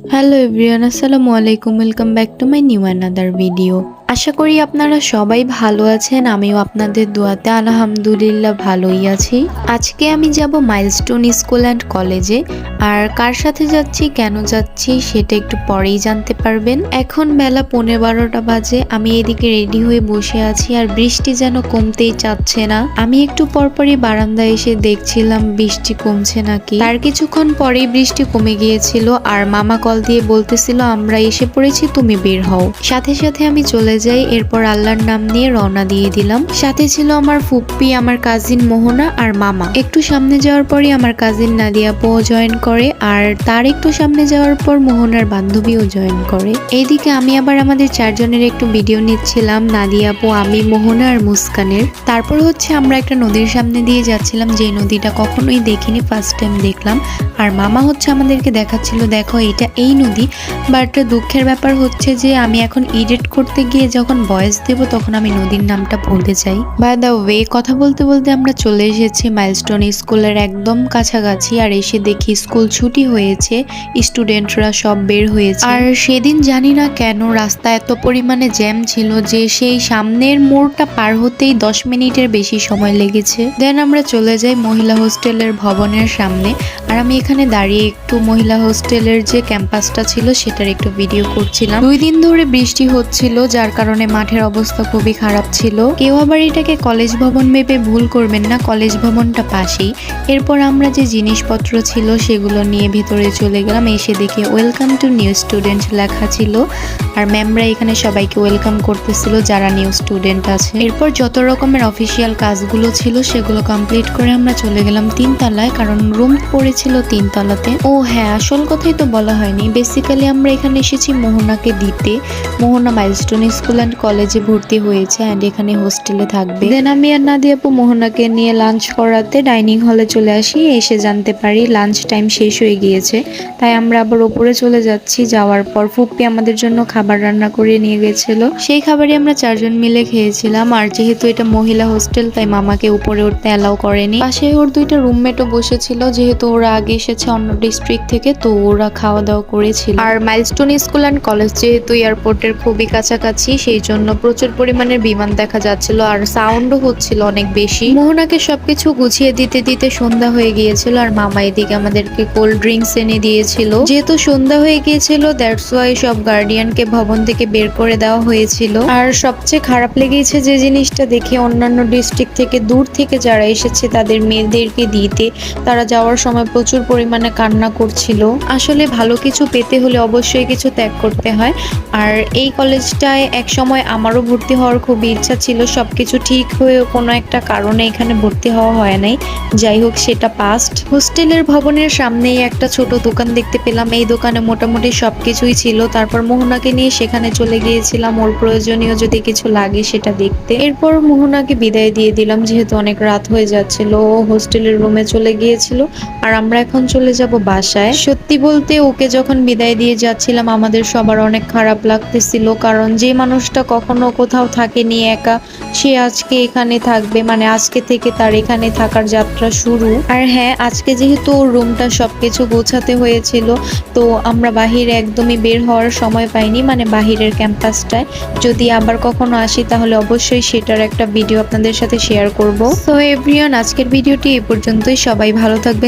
Hello everyone, আসসালামু আলাইকুম। Welcome back to my new another video. আশা করি আপনারা সবাই ভালো আছেন। আমিও আপনাদের দোয়াতে আলহামদুলিল্লাহ ভালোই আছি। আজকে আমি যাব মাইলস্টোন স্কুল অ্যান্ড কলেজে। আর কার সাথে যাচ্ছি, কেন যাচ্ছি সেটা একটু পরেই জানতে পারবেন। এখন বেলা 11:15 বাজে। আমি এদিকে রেডি হয়ে বসে আছি আর বৃষ্টি যেন কমতেই চাচ্ছে না। আমি একটু পরপরই বারান্দায় এসে দেখছিলাম বৃষ্টি কমছে নাকি। তার কিছুক্ষণ পরেই বৃষ্টি কমে গিয়েছিল আর মামা কল দিয়ে বলতেছিল আমরা এসে পড়েছি, তুমি বের হও। সাথে সাথে আমি চলে যাই। এরপর আল্লাহর নাম নিয়ে রওনা দিয়ে দিলাম। সাথে ছিল আমার ফুপ্পি, আমার কাজিন মোহনা আর মামা। একটু সামনে যাওয়ার পরই আমার কাজিন নাদিয়া আপু জয়েন করে আর তার একটু সামনে যাওয়ার পর মোহনার বান্ধবীও জয়েন করে। এইদিকে আমি আবার আমাদের চারজনের একটু ভিডিও নিচ্ছিলাম, নাদিয়া আপু, আমি, মোহনা আর মুস্কানের। তারপর হচ্ছে আমরা একটা নদীর সামনে দিয়ে যাচ্ছিলাম, যে নদীটা কখনোই দেখিনি, ফার্স্ট টাইম দেখলাম। আর মামা হচ্ছে আমাদেরকে দেখাচ্ছিল, দেখো এটা এই নদী। বাট দুঃখের ব্যাপার হচ্ছে যে আমি এখন এডিট করতে গিয়ে যখন ভয়েস দেব তখন আমি নদীর নামটা ভুলে যাই। বাই দ্য ওয়ে, কথা বলতে বলতে আমরা চলে এসেছি মাইলস্টোন স্কুলের একদম কাছাকাছি। আর এসে দেখি স্কুল ছুটি হয়েছে, স্টুডেন্টরা সব বের হয়েছে। আর সেদিন জানি না কেন রাস্তা এত পরিমাণে জ্যাম ছিল যে সেই সামনের মোড়টা পার হতেই 10 মিনিটের বেশি সময় লেগেছে। দেন আমরা চলে যাই মহিলা হোস্টেলের ভবনের সামনে। আর আমি এখানে দাঁড়িয়ে একটু মহিলা হোস্টেলের যে ক্যাম্পাসটা ছিল সেটার একটু ভিডিও করছিলাম। 2 দিন ধরে বৃষ্টি হচ্ছিল, যার কারণে মাঠের অবস্থা খুবই খারাপ ছিল। কেউ আবার এটাকে কলেজ ভবন ভেবে ভুল করবেন না, কলেজ ভবনটা পাশেই। এরপর আমরা যে জিনিসপত্র ছিল সেগুলো নিয়ে ভেতরে চলে গেলাম। এসে দেখি ওয়েলকাম টু নিউ স্টুডেন্ট লেখা ছিল আর ম্যামরা এখানে সবাইকে ওয়েলকাম করতেছিল যারা নিউ স্টুডেন্ট আছে। এরপর যত রকমের অফিসিয়াল কাজগুলো ছিল সেগুলো কমপ্লিট করে আমরা চলে গেলাম 3 তলায়, কারণ রুম পড়েছিল 3 তলাতে। ও হ্যাঁ, আসল কথাই তো বলা হয়নি। বেসিক্যালি আমরা এখানে এসেছি মোহনাকে দিতে। মোহনা মাইলস্টোন স্কুল অ্যান্ড কলেজে ভর্তি হয়েছে অ্যান্ড এখানে হোস্টেলে থাকবে। দেন আমি আর নাদিয়া আপু মোহনাকে নিয়ে লাঞ্চ করাতে ডাইনিং হলে চলে আসি। এসে জানতে পারি লাঞ্চ টাইম শেষ হয়ে গিয়েছে, তাই আমরা আবার ওপরে চলে যাচ্ছি। যাওয়ার পর ফুপ্পি আমাদের জন্য খাবার রান্না করে নিয়ে গেছিল, সেই খাবারই আমরা 4 জন মিলে খেয়েছিলাম। আর যেহেতু এটা মহিলা হোস্টেল তাই মামাকে উপরে উঠতে অ্যালাউ করেনি। পাশে ওর 2টা রুমমেটও বসেছিল, যেহেতু ওরা আগে এসেছে অন্য ডিস্ট্রিক্ট থেকে, তো ওরা খাওয়া দাওয়া করেছিল। আর মাইলস্টোন স্কুল অ্যান্ড কলেজ যেহেতু এয়ারপোর্টের খুবই কাছাকাছি, সেই জন্য প্রচুর পরিমাণের বিমান দেখা যাচ্ছিল আর সাউন্ডও হচ্ছিল অনেক বেশি। মোহনাকে সবকিছু গুছিয়ে দিতে দিতে সন্ধ্যা হয়ে গিয়েছিল আর মামা এদিকে আমাদেরকে কোল্ড ড্রিঙ্কস এনে দিয়েছিল। যেহেতু সন্ধ্যা হয়ে গিয়েছিল দ্যাটস ওয়াই সব গার্ডিয়ানকে ভবন থেকে বের করে দেওয়া হয়েছিল। আর সবচেয়ে খারাপ লেগেছে যে জিনিসটা দেখে, অন্যান্য ডিস্ট্রিক্ট থেকে দূর থেকে যারা এসেছে তাদের মেয়েদেরকে দিতে, তারা যাওয়ার সময় প্রচুর পরিমাণে কান্না করছিল। আসলে ভালো কিছু পেতে হলে অবশ্যই কিছু ত্যাগ করতে হয়। আর এই কলেজটায় এক সময় আমারও ভর্তি হওয়ার খুব ইচ্ছা ছিল, সবকিছু ঠিক হয়ে কোনো একটা কারণে এখানে ভর্তি হওয়া হয় নাই। যাই হোক, সেটা পাস্ট। হোস্টেলের ভবনের সামনেই একটা ছোট দোকান দেখতে পেলাম। এই দোকানে মোটামুটি সবকিছুই ছিল। তারপর মোহনাকে নিয়ে সেখানে চলে গিয়েছিলাম ওর প্রয়োজনীয় যদি কিছু লাগে সেটা দেখতে। এরপর মোহনাকে বিদায় দিয়ে দিলাম, যেহেতু অনেক রাত হয়ে যাচ্ছিল। ও হোস্টেলের রুমে চলে গিয়েছিল আর আমরা এখন চলে যাব বাসায়। সত্যি বলতে ওকে যখন বিদায় দিয়ে যাচ্ছিলাম আমাদের সবার অনেক খারাপ লাগতেছিল, কারণ যে মানুষটা কখনো কোথাও থাকেনি একা, সে আজকে এখানে থাকবে, মানে আজকে থেকে তার এখানে থাকার যাত্রা শুরু। আর হ্যাঁ, আজকে যেহেতু ওর রুমটা সবকিছু গোছাতে হয়েছিল, তো আমরা বাহিরে একদমই বের হওয়ার সময় পাইনি, মানে বাহিরের ক্যাম্পাসটায়। যদি আবার কখনো আসি তাহলে অবশ্যই সেটার একটা ভিডিও আপনাদের সাথে শেয়ার করব। তো এভরিওয়ান, আজকের ভিডিওটি এই পর্যন্তই। সবাই ভালো থাকবেন।